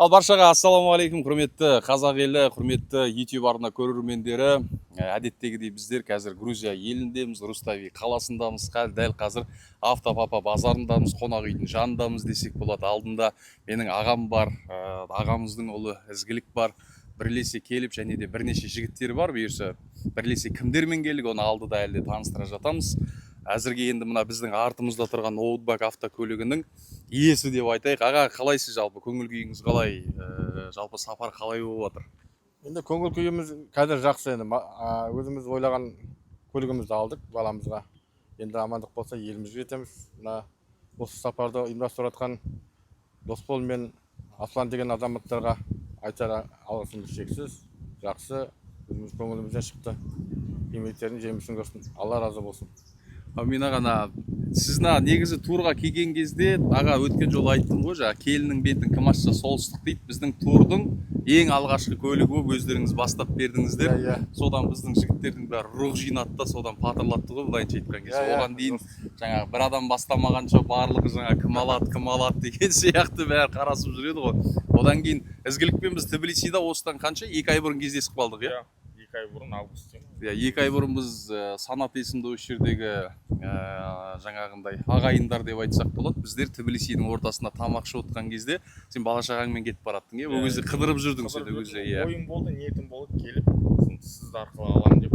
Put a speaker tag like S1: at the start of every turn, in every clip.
S1: Ал баршаға ассалаумағалейкум, құрметті қазақ елі, құрметті YouTube арна көрермендері. Әдеттегідей біздер қазір Грузия еліндеміз, Рустави қаласындамыз, дәл қазір Автопапа базарындамыз, қонақ үйдің жанындамыз десек болады. Алдында менің ағам бар, ағамыздың ұлы Ізгілік бар. Бірлесе келіп, және де бірнеше жігіттер бар. Бұйырса бірлесе кімдермен келдік, оны алдыда әлде таныстыра жатамыз. Әзірге енді мына біздің артымызда тұрған ноутбук автокөлігінің иесі деп айтайық. Аға, қалайсыз жалпы? Көңіл күйіңіз қалай? Жалпы сапар қалай болып жатыр?
S2: Енді көңіл күйіміз қазір жақсы. Енді өзіміз ойлаған көлігімізді алдық баламызға. Енді амандық болса елімізге жетеміз. Мына осы сапарды ұйымдастырып жатқан Досбол мен Аслан деген азаматтарға айтар алғысымыз шексіз. Жақсы, өзіміз көңілімізден шықты. Еңбектерінің жемісін көрсін. Алла разы болсын.
S1: Мен ағана, сізна негізі турға келген кезде, аға өткен жолы айттым ғой, жаңа келіннің бетін кім ашса солтүстік дейді. Біздің турдың ең алғашқы көлігі болып өздеріңіз бастап бердіңіздер. Содан біздің жігіттердің бәрі рух жинатты да, содан патырлатты ғой, былайынша айтқан кезде. Оған дейін жаңағы бір адам бастамағанша барлығы жаңа кім алады деген сияқты бәрі қарасып жүреді ғой. Одан кейін Ізгілікпен біз Тбилисида осыдан қанша 2 ай бұрын кездесіп қалдық, иә?
S2: 2 ай бұрын август.
S1: 2 ай бұрын біз Санат есімді осы жердегі жаңағындай ағайындар деп айтсақ болады. Біздер Тбилисидің ортасында тамақ ішіп отқан кезде сен бала-шағаңмен кетіп бараттың, иә? Ол кезде қыдырып жүрдің сен өзі, иә.
S2: Ойым болды, ниетім болды, келіп, сізді арқылы аламын деп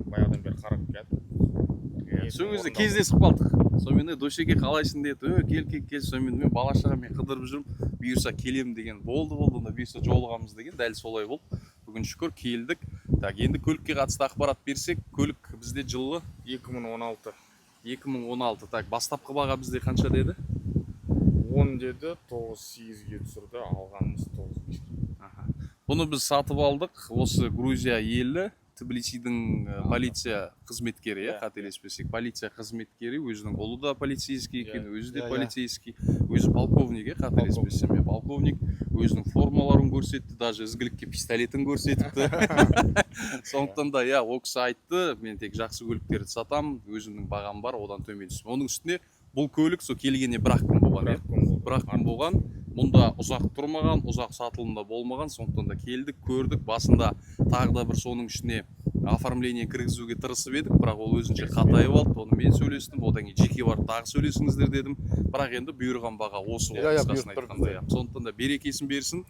S2: баяғыдан бері қарап келдім.
S1: Сол кезде кездесіп қалдық. Сонымен досеке қалайсың деді. Кел. Сонымен мен бала-шағаммен қыдырып жүрмін. Бұйырса келем деген болды. Онда бұйырса жолығамыз деген дәл солай болды. Бүгін шүкір келдік. Так, енді көлікке қатысты ақпарат берсек, көлік бізде жылы
S2: 2016.
S1: 2016. Так, бастапқы баға бізде қанша деді?
S2: 10 деді, 9-8-ге түсірді, алғанымыз 9-5.
S1: Бұны біз сатып алдық. Осы Грузия елі, Тбилисидің полиция қызметкері, қателеспесек, полиция қызметкері, өзінің ұлы да полицейский екен, өзі де полицейский, өзі полковник, қателеспесем, полковник, өзінің формаларын көрсетті, даже Ізгілікке пистолетін көрсетіпті. Сондықтан да, ол кісі айтты, мен тек жақсы көліктерді сатам, өзімнің бағам бар, одан төмен түсім. Оның үстіне бұл көлік сол келгенде бір ақ күн болған, бір ақ күн болған. Мұнда ұзақ тұрмаған, ұзақ сатылымда болмаған, сондықтан да келдік, көрдік. Басында тағы да бір соның ішіне оформление кіргізуге тырысып едік, бірақ ол өзінше қатайып алды. Оны мен сөйлестім, одан кейін жеке барып тағы сөйлесіңіздер дедім. Бірақ енді бұйырған баға осы ғой, қысқасын айтқанда. Сондықтан да берекесін берсін.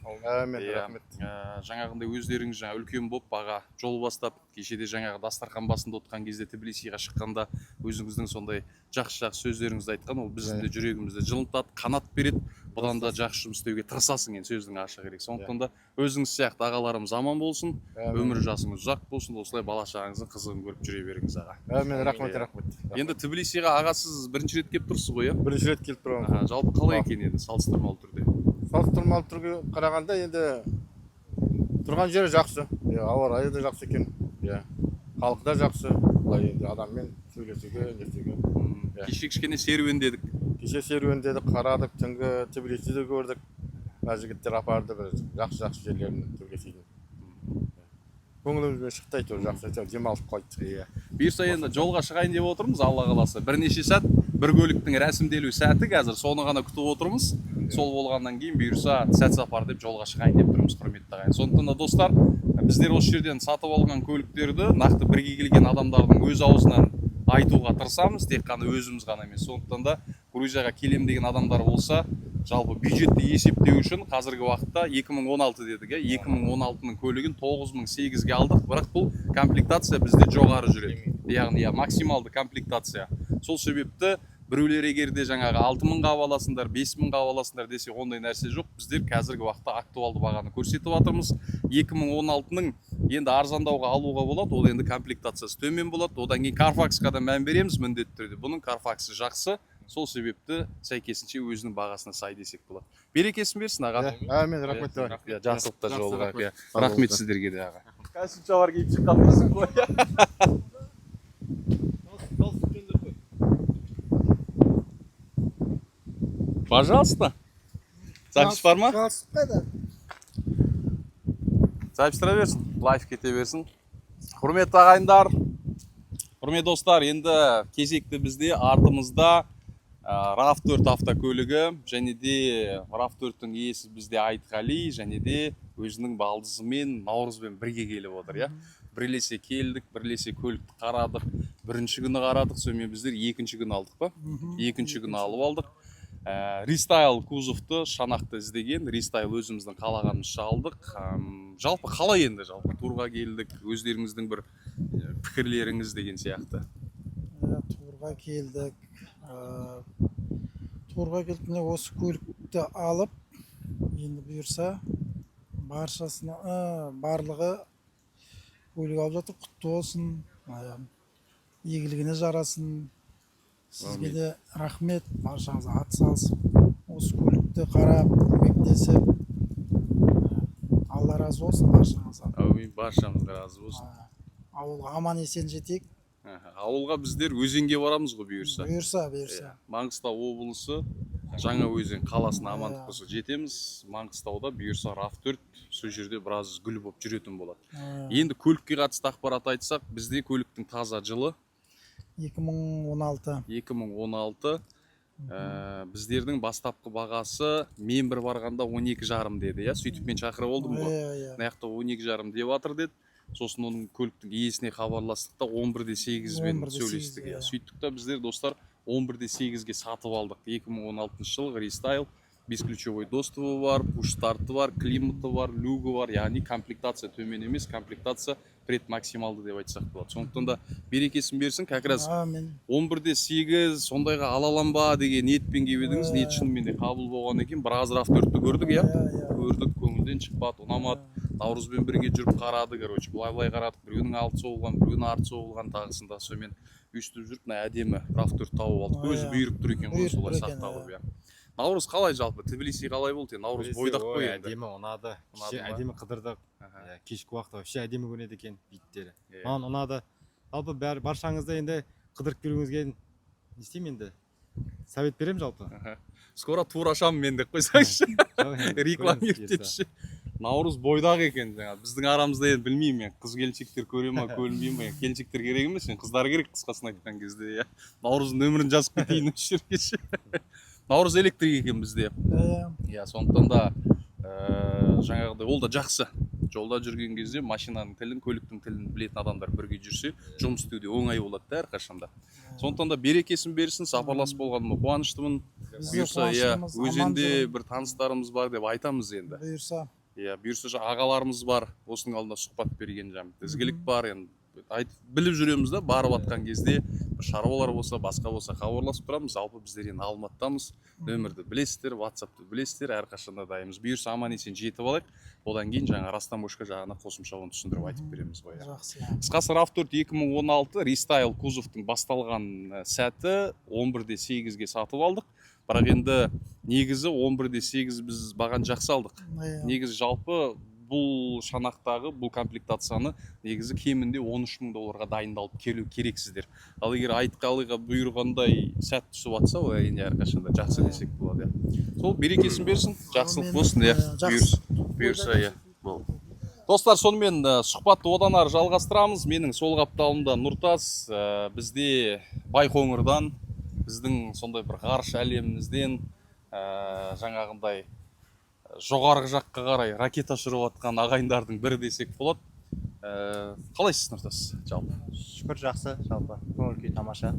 S1: Жаңағындай өздеріңіз жаңа үлкен болып баға жол бастап, кешеде жаңағы дастархан басында отқан кезде Тбилисиға шыққанда өзіңіздің сондай жақсы сөздеріңізді айтқан, ол біздің де жүрегімізді жылынтады, қанат береді. Бұдан да жақсы жұмыс істеуге тырысасың, енді сөздің ашы керек. Сондықтан да өзіңіз сияқты ағаларымыз аман болсын, өмір жасыңыз ұзақ болсын, осылай бала-шағаңыздың қызығын көріп жүре беріңіз, аға.
S2: Әмин, рахмет.
S1: Енді Тбилисиға аға сіз бірінші рет келіп тұрсыз ғой, иә?
S2: Бірінші рет келіп тұрмын.
S1: Жалпы қалай екен енді салыстырмалы түрде?
S2: Салыстырмалы түрге қарағанда енді тұрған жері жақсы, ауа райы да жақсы екен, халқы да жақсы. Былай енді адаммен сөйлесуге, несуге.
S1: Кішкене серуендедік.
S2: Кеше серуендедік, қарадық, түнгі Тбилисиді көрдік. Жігіттер апарды бір жақсы жерлерін Тбилисидің. Көңілімізбен шықты әйтеуір жақсы, демалып қойдық.
S1: Бұйырса енді жолға шығайын деп отырмыз, Алла қаласа. Бірнеше сәт бір көліктің рәсімделу сәті қазір, соны ғана күтіп отырмыз. Сол болғаннан кейін бұйырса сәт сапар деп жолға шығайын деп тұрмыз, құрметті ағайын. Сондықтан да достар, біздер осы жерден сатып алған көліктерді нақты бірге келген адамдардың өз аузынан айтуға тырысамыз, тек қана өзіміз ғана емес. Сондықтан да Грузияға келем деген адамдар болса, жалпы бюджетті есептеу үшін қазіргі уақытта 2016 дедік, 2016-ның көлігін 9008-ге алдық, бірақ бұл комплектация бізде жоғары жүреді. Яғни максималды комплектация. Сол себепті біреулер егерде жаңағы 6000-ға аласыңдар, 5000-ға аласыңдар десе ондай нәрсе жоқ. Біздер қазіргі уақытта актуалды бағаны көрсетіп жатырмыз. 2016-ның енді арзандауға алуға болады, ол енді комплектациясы төмен болады. Одан кейін Carfax-қа да мән береміз міндетті түрде. Бұның Carfax-ы жақсы. Сол себепті сәйкесінше өзінің бағасына сай десек болады. Берекесін берсін, аға.
S2: Әмин, рахмет.
S1: Жақсылықта жолыға. Рахмет сіздерге де, аға. Кәсіпшалар киіп шыққан тұрсың ғой. Пожалуйста. Запись бар ма? Запись тұра берсін, лайф кете берсін. Құрметті ағайындар, құрметті достар, енді кезекті бізде артымызда RAV4 автокөлігі және де RAV4-тің иесі бізде Айтқали және де өзінің балдызымен Наурызбен бірге келіп отыр, иә. Бірлесе келдік, бірлесе көлікті қарадық. Бірінші күні қарадық, сонымен біздер екінші күні алдық па? Екінші күні алып алдық. Рестайл кузовты шанақты іздеген, рестайл өзіміздің қалағанымызша алдық. Жалпы қалай енді жалпы турға келдік, өздеріңіздің бір пікірлеріңіз деген сияқты.
S3: Турға келдік. Турға келдік, міне осы көлікті алып, енді бұйырса баршасына барлығы көлік алып жатыр, құтты болсын, игілігіне жарасын. Сізге де рахмет, баршаңыз атсалысып, осы көлікті қарап, көмектесіп, Алла разы болсын баршаңызға.
S1: Әумин, баршамызға разы болсын.
S3: Ауылға аман есен жетейік.
S1: Ауылға біздер өзенге барамыз ғой бұйырса.
S3: Бұйырса.
S1: Маңғыстау облысы жаңа өзен қаласына амандық болса жетеміз. Маңғыстауда бұйырса RAV4 сол жерде біраз гүл болып жүретін болады. Енді көлікке қатысты ақпарат айтсақ, бізде көліктің таза жылы
S3: 2016.
S1: 2016. Біздердің бастапқы бағасы мен бір барғанда 12,5 деді, иә. Сөйтіп мен шақырып болдым ғой. Наяқта 12,5 деп жатыр деді. Сосын оның көліктің иесіне хабарластық та 11,8-бен сөйлестік. Сөйттік та біздер достар 11,8-ге сатып алдық. 2016 жылғы рестайл, бесключевой доступы бар, пуш-старты бар, климаты бар, люгі бар, яғни комплектация төмен емес, комплектация предмаксималды деп айтсақ болады. Сондықтан да берекесін берсін, как раз 11,8 сондайға алалам ба деген ниетпен келіп едіңіз. Ниет шынымен де қабыл болған екен. Біраз RAV4-ті көрдік, иә. Көрдік, көңілден шықпады, ұнамады. Наурызбен бірге жүріп қарады, короче, былай қарадық. Біреуінің алты соғылған, біреуінің арты соғылған тағысында. Сонымен өстіп жүріп, әдемі RAV4 тауып алдық. Өзі бұйырып тұр екен ғой, солай сақталып, иә. Наурыз қалай жалпы? Тбилиси қалай болды? Наурыз бойдақ қой енді.
S4: Әдемі ұнады. Әдемі қыдырдық. Кешкі уақытта вообще әдемі көрінеді екен биттері. Маған ұнады. Жалпы баршаңызды енді қыдырып келуіңізге не істеймін енді? Совет беремін жалпы.
S1: Скоро тур ашамын мен деп қойсаңызшы. Рекламировать етші. Наурыз бойдақ екен жаңа. Біздің арамызда енді білмеймін мен. Қыз келіншектер көре ма, көрінбей ма? Келіншектер керек емес, қыздар керек қысқасын айтқан кезде, иә. Наурыздың нөмірін жазып кетейін осы жерге. Наурыз электрик екен бізде. Иә, сондықтан да жаңағыдай ол да жақсы. Жолда жүрген кезде машинаның тілін, көліктің тілін білетін адамдар бірге жүрсе, жұмыс істеуде оңай болады да әрқашанда. Сондықтан да берекесін берсін, сапарласып болғаныма қуаныштымын. Бұйырса, иә, өзенде бір таныстарымыз бар деп айтамыз енді.
S3: Бұйырса.
S1: Иә, бұйырса ағаларымыз бар, осының алдында сұхбат берген ізгілік бар енді. Біліп жүреміз да, барып атқан кезде шаруалар болса, басқа болса хабарласып тұрамыз. Жалпы біздер енді Алматыдамыз. Нөмірді білесіздер, WhatsApp'ты білесіздер, әрқашанда дайынбыз. Бұйырса аман есен жетіп алайық. Одан кейін жаңа Растамошка жағына қосымша оны түсіндіріп айтып береміз ғой. Қысқасы RAV4 2016 рестайл кузовтың басталған сәті 11,8-ге сатып алдық. Бірақ енді негізі 11,8 біз баған жақсы алдық. Негізі жалпы бұл шанақтағы, бұл комплектацияны негізі кемінде $13,000 дайындалып келу керексіздер. Ал егер Айтқалиға бұйырғандай сәт түсіп атса, ол әрине әрқашанда жақсы десек болады. Сол берекесін берсін, жақсылық болсын, бұйырса. Достар, сонымен сұхбатты одан ары жалғастырамыз. Менің сол қапталымда Нұртас, бізде Байқоңырдан, біздің сондай бір ғарыш әлемімізден жаңағындай жоғарғы жаққа қарай ракета ұшырып атқан ағайындардың бірі десек болады. Қалайсыз Нұртас жалпы?
S4: Шүкір жақсы, жалпы. Көңіл күй тамаша.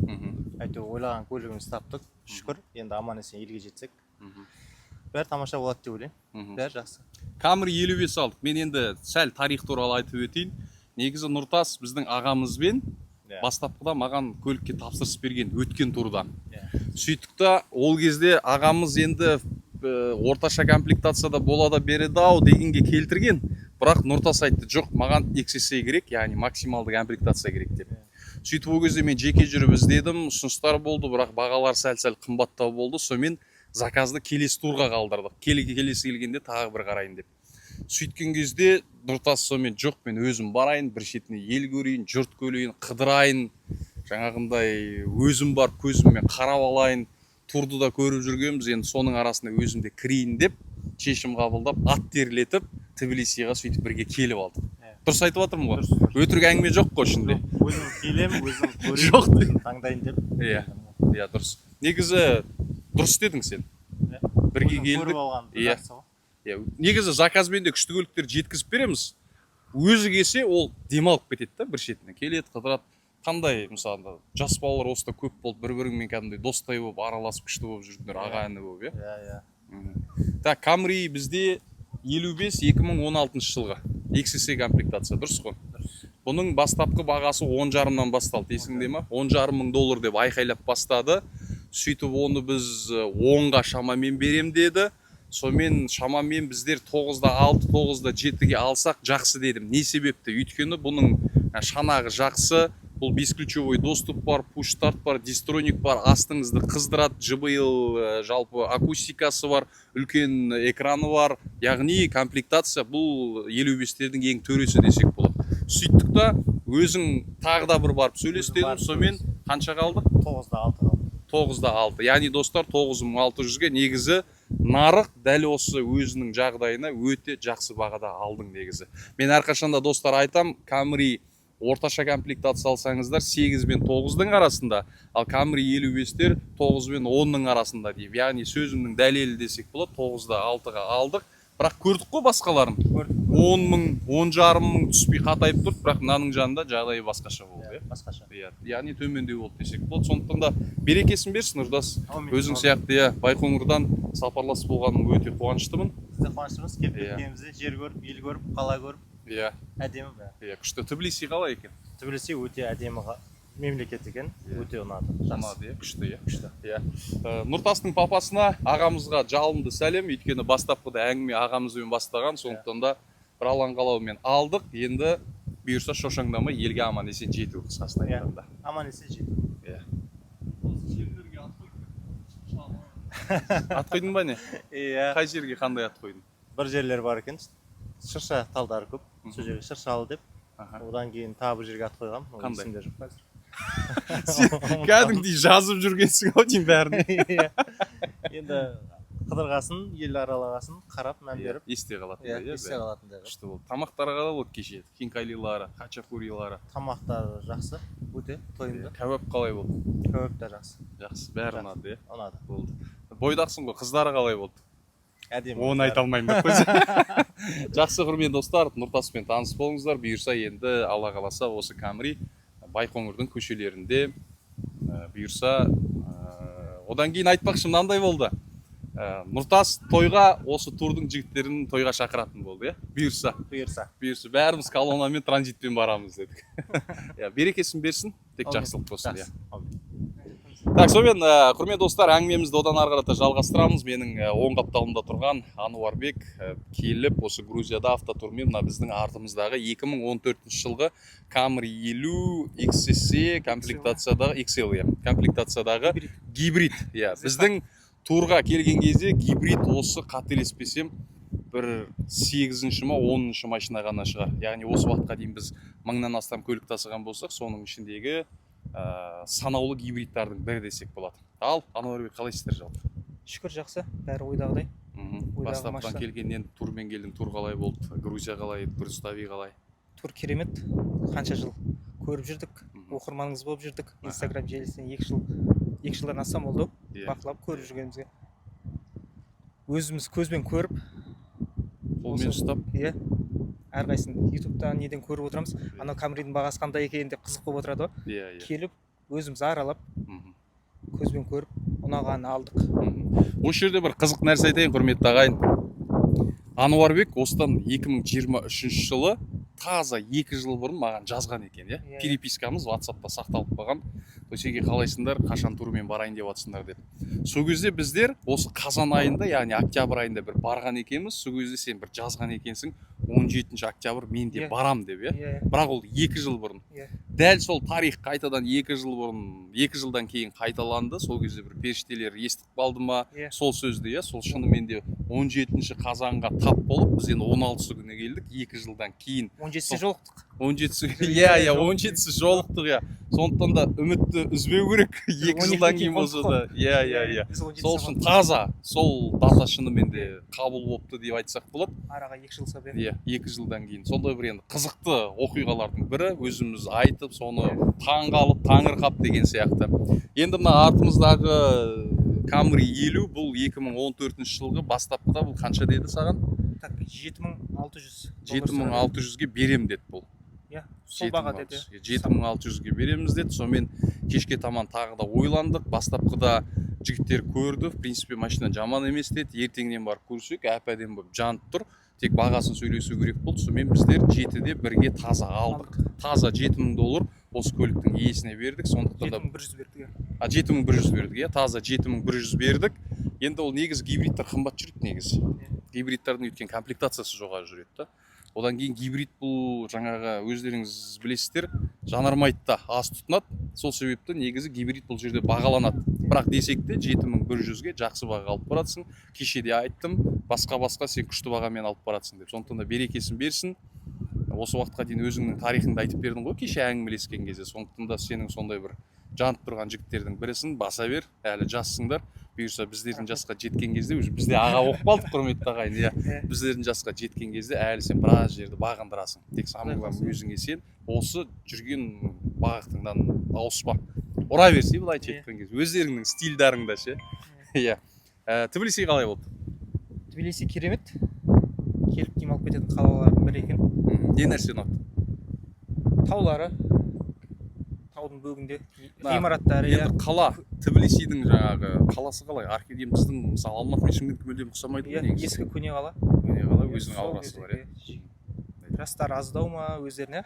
S4: Әйтеуір ойлаған көлігімізді таптық. Шүкір, енді аман есен елге жетсек. Бәрі тамаша болады деп ойлаймын. Бәрі жақсы.
S1: Camry 55 алдық. Мен енді сәл тарих туралы айтып өтейін. Негізі Нұртас біздің ағамызбен бастапқыда маған көлікке тапсырыс берген өткен турдан. Сөйттікті ол кезде ағамыз енді орташа комплектацияда болады береді ау дегенге келтірген. Бірақ Нұртас айтты, жоқ, маған XSA керек, яғни максималды комплектация керек деп. Сөйтіп ол кезде мен жеке жүріп іздедім, ұсыныстар болды, бірақ бағалар сәл-сәл қымбаттау болды. Сонымен заказды келесі турға қалдырдық. Келесі келгенде тағы бір қарайын деп. Сөйткен кезде Нұртас сонымен жоқ, мен өзім барайын, бір шетіне ел көрейін, жұрт көрейін, қыдырайын, жаңағындай өзім барып көзіммен қарап алайын. Турды да көріп жүргенбіз, енді соның арасында өзімде кірейін деп шешім қабылдап, ат терлетіп, Тбилисиға сөйтіп бірге келіп алдық. Дұрыс айтып жатырмын ғой? Өтірік әңгіме жоқ қой ішінде.
S4: Өзім келем, өзім көрейін, таңдайын деп.
S1: Иә, дұрыс. Негізі дұрыс дедің сен. Бірге келдік. Иә. Негізі заказбен де күшті көліктер жеткізіп береміз. Өзі келсе ол демалып кетеді да, бір шетіне келеді, қыдырады. Қандай, мысалы, жас балалар осында көп болды, бір-біріңмен кәдімгідей достай болып, араласып күшті болып жүрдіңдер, аға-іні болып, иә. Так, Camry бізде 55 2016 жылғы XSE комплектация, дұрыс қой? Бұның бастапқы бағасы 10,5-нан басталды, есіңде ма? $10,500 деп айқайлап бастады. Сөйтіп оны біз 10-ға шамамен берем деді. Сонымен шамамен біздер 9-да 6, 9-да 7-ге алсақ жақсы дедім. Не себепті? Өйткені бұның шанағы жақсы, бұл бесключевой доступ бар, пуш-старт бар, дистроник бар, астыңызды қыздырады, JBL жалпы акустикасы бар, үлкен экраны бар. Яғни комплектация бұл 55-тердің ең төресі десек болады. Сөйттік та өзің тағы да бір барып сөйлес дедім, сонымен қанша қалдық?
S5: 9-да 6 қалды.
S1: 9-да 6. Яғни достар 9600-ге негізі нарық дәл осы өзінің жағдайына өте жақсы бағада алдың негізі. Мен әрқашанда достар айтам, Camry орташа комплектация алсаңыздар 8 мен 9-дың арасында, ал Camry 55-тер 9 мен 10-ның арасында дейм. Яғни сөзімнің дәлелі десек болады, 9-да 6-ға алдық. Бірақ көрдік қой басқаларын. 10 мың, 10,5 мың түспей қатайып тұрды, бірақ мынаның жанында жағдайы басқаша болды.
S5: Басқаша.
S1: Яғни төмендеу болды десек болады. Сондықтан да берекесін берсін, Нұрдас. Өзің сияқты Байқоңырдан сапарласып болғаным өте қуаныштымын.
S5: Біз де қуаныштымыз, келіп кеткенімізде жер көріп, ел көріп, қала көріп.
S1: Иә.
S5: Әдемі бәрі.
S1: Күшті. Тбилиси қалай екен?
S5: Тбилиси өте әдемі мемлекет екен, өте ұнады.
S1: Ұнады, күшті, күшті. Нұртастың папасына, ағамызға жалынды сәлем, өйткені бастапқыда әңгіме ағамызбен бастаған, сондықтан да бір алаңқалаумен алдық. Енді бұйырса шошаңдамай елге аман есен жету қысқасына айтқанда.
S5: Аман есен жету.
S1: Ат қойдың ба не?
S5: Иә.
S1: Қай жерге қандай ат қойдың?
S5: Бір жерлер бар екен, шырша талдары көп, сол жерге шыршалы деп. Одан кейін тағы бір жерге ат қойғам.
S1: Қандай?
S5: Есімде жоқ қазір.
S1: Кәдімгідей жазып жүргенсің ау деймін бәрін.
S5: Енді қыдырғасын, ел аралағасын, қарап мән беріп.
S1: Есте қалатындай.
S5: Есте қалатындай.
S1: Күшті болды. Тамақтары қалай болды кеше? Хинкалилары, хачапурилары.
S5: Тамақтары жақсы, өте тойымды.
S1: Кәуап қалай болды?
S5: Кәуап та жақсы.
S1: Жақсы, бәрі ұнады, иә?
S5: Ұнады.
S1: Болды. Бойдақсың ғой, қыздары қалай болды?
S5: Әдемі.
S1: Оны айта алмаймын деп қойса. Жақсы құрметті достар, Нұртаспен таныс болыңыздар. Бұйырса енді Алла қаласа осы Camry Байқоңырдың көшелерінде бұйырса. Одан кейін айтпақшы мынандай болды. Нұртас тойға осы турдың жігіттерін тойға шақыратын болды, бұйырса. Бұйырса бәріміз колоннамен транзитпен барамыз дедік. Берекесін берсін, тек жақсылық болсын. Так, сонымен құрметті достар, әңгімемізді одан ары қарата жалғастырамыз. Менің оң қапталымда тұрған Ануарбек келіп осы Грузияда автотурмен мына біздің артымыздағы 2014 жылғы Camry 50 XSE комплектациядағы XL, комплектациядағы гибрид. Біздің турға келген кезде гибрид осы қателеспесем бір 8-ші ма 10-ші машина ғана шығар. Яғни осы уақытқа дейін біз 1000-нан астам көлік тасыған болсақ, соның ішіндегі санаулы гибридтардың бірі десек болады. Ал, Ануарбек қалайсыздар жалпы?
S5: Шүкір жақсы, бәрі ойдағыдай.
S1: Бастапқыдан келгеннен турмен келдің, тур қалай болды? Грузия қалай, Грузстави қалай?
S5: Тур керемет, қанша жыл көріп жүрдік, оқырманыңыз болып жүрдік. Инстаграм желісінен 2 жылдан астам болды, бақылап көріп жүргенімізге. Өзіміз көзбен көріп,
S1: қолмен ұстап,
S5: әрқайсын ютубтан неден көріп отырамыз. Анау Camry'дің бағасы қандай екен деп қызық болып отырады ғой. Келіп, өзіміз аралап, көзбен көріп, ұнағанын алдық.
S1: Осы жерде бір қызық нәрсе айтайын, құрметті ағайын. Ануарбек осыдан 2023 жылы таза 2 жыл бұрын маған жазған екен, перепискамыз WhatsApp'та сақталып қалған. Төсеге қалайсыңдар, қашан турмен барайын деп жатсыңдар деп. Сол кезде біздер осы қазан айында, яғни октябрь айында бір барған екенбіз. Сол кезде сен бір жазған екенсің, 17 октябрь мен де барам деп, бірақ ол 2 жыл бұрын. Дәл сол тарих қайтадан 2 жыл бұрын, 2 жылдан кейін қайталанды. Сол кезде бір періштелер естіп қалды ма, сол сөзді, сол шынымен де 17 қазанға тап болып, біз енді 16 күні келдік, 2 жылдан кейін.
S5: 17-сі жолықтық.
S1: 17-сі жолықтық, сондықтан да үмітті үзбеу керек, 2 жылдан кейін болса да. Сол үшін таза, сол дата шынымен де қабыл болыпты деп айтсақ болады.
S5: Араға 2 жыл сабен.
S1: 2 жылдан кейін. Сондай бір енді қызықты оқиғалардың бірі, өзіміз айтып, соны таңғалып, таңырқап деген сияқты. Енді мына артымыздағы Camry 50 бұл 2014 жылғы бастапқыда бұл қанша деді саған?
S5: Так, 7600.
S1: 7600-ге берем деді бұл.
S5: Иә, сол баға деді.
S1: 7600-ге береміз деді. Сонымен кешке таман тағы да ойландық. Бастапқыда жігіттер көрді. В принципе, машина жаман емес деді. Ертеңнен барып көрсек, әп-әдемі болып жанып тұр. Тек бағасын сөйлесу керек болды. Сонымен біздер 7-де бірге таза алдық. Таза $7000 осы көліктің иесіне бердік. Сондықтан да
S5: 7100 бердік.
S1: 7100 бердік, иә, таза 7100 бердік. Енді ол негізі гибридтер қымбат жүреді негізі. Гибридтердің өткен комплектациясы жоғары жүреді да. Одан кейін гибрид бұл жаңағы өздеріңіз білесіздер, жанармайды да аз тұтынады. Сол себепті негізі гибрид бұл жерде бағаланады. Бірақ десек те 7100-ге жақсы баға алып баратсың. Кешеде айттым, басқа сен күшті бағамен алып баратсың деп. Сондықтан да берекесін берсін. Осы уақытқа дейін өзіңнің тарихыңды айтып бердің ғой кеше әңгімелескен кезде. Сондықтан да сенің сондай бір жанып тұрған жігіттердің бірісін баса бер, әлі жассыңдар. Бұйырса біздердің жасқа жеткен кезде уже бізде аға болып қалдық, құрметті ағайын. Иә, біздердің жасқа жеткен кезде әлі сен біраз жерді бағындырасың. Тек самый главный өзіңе сен осы жүрген бағытыңнан ауыспа. Ұра берсе былайша айтқан кезде өздеріңнің стильдарыңда ше. Иә. Тбилиси қалай болды?
S5: Тбилиси керемет. Келіп демалып кететін қалалардың бірі екен.
S1: Не нәрсе ұнады?
S5: Таулары, таудың бөгінде, ғимараттары.
S1: Енді қала, Тбилисидің жаңағы қаласы қалай? Архидем біздің мысалы Алматы мен Шымкентке мүлдем ұқсамайды ғой негізі.
S5: Ескі көне қала.
S1: Көне қала өзінің аурасы бар, иә.
S5: Жастар аздау ма өздеріне?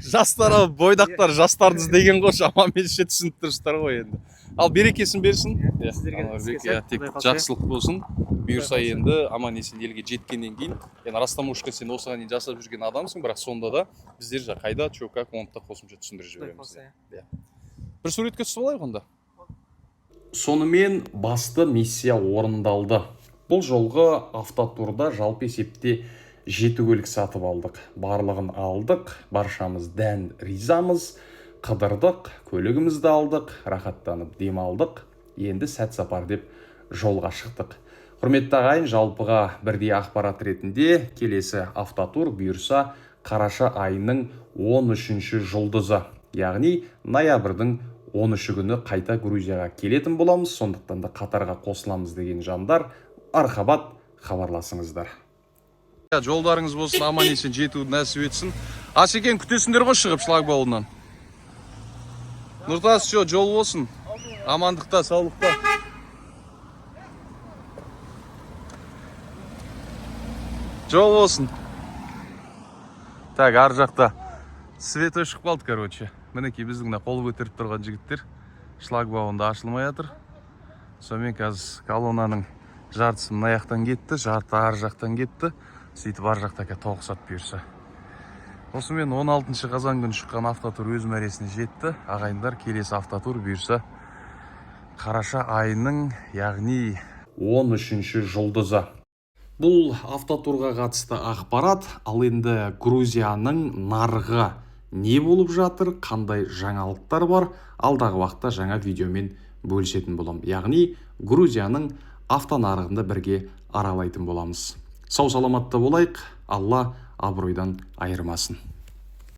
S1: Жастар, бойдақтар, жастарды іздеген ғой, шамамен түсініп тұрсыздар ғой енді. Ал берекесін берсін.
S5: Сіздерге
S1: тек жақсылық болсын. Бұйырса енді аман есен елге жеткеннен кейін, енді растамушка сен осыған дейін жасап жүрген адамсың, бірақ сонда да біздер қайда, чё, как, оны да қосымша түсіндіріп жібереміз. Бір суретке түсіп алайық онда. Сонымен басты миссия орындалды. Бұл жолғы автотурда жалпы есепте 7 көлік сатып алдық. Барлығын алдық, баршамыз дән ризамыз, қыдырдық, көлігімізді алдық, рахаттанып демалдық. Енді сәт сапар деп жолға шықтық. Құрметті ағайын, жалпыға бірдей ақпарат ретінде келесі автотур бұйырса қараша айының 13-ші жұлдызы, яғни ноябрьдің 13 күні қайта Грузияға келетін боламыз. Сондықтан да қатарға қосыламыз деген жандар мархабат, хабарласыңыздар. Жолдарыңыз болсын, аман есен жетуді нәсіп етсін. Асекең күтесіңдер ғой шығып шлагбаулынан. Нұртас, жол болсын. Амандықта, саулықта. Жол болсын. Так, ар жақта свет өшіп қалды, короче. Мінекей біздің қол көтеріп тұрған жігіттер шлагбаунда ашылмай жатыр. Сонымен қазір колоннаның жартысы мына жақтан кетті, жарты ар жақтан кетті. Сөйтіп ар жақтаға тоғысат бұйырса. Осымен 16 қазан күні шыққан автотур өз мәресіне жетті. Ағайындар, келесі автотур бұйырса қараша айының, яғни 13-ші жұлдызы. Бұл автотурға қатысты ақпарат, ал енді Грузияның нарығы не болып жатыр, қандай жаңалықтар бар, алдағы уақытта жаңа видеомен бөлісетін болам. Яғни Грузияның автонарығында бірге аралайтын боламыз. Сау саламатта болайық, Алла абыройдан айырмасын.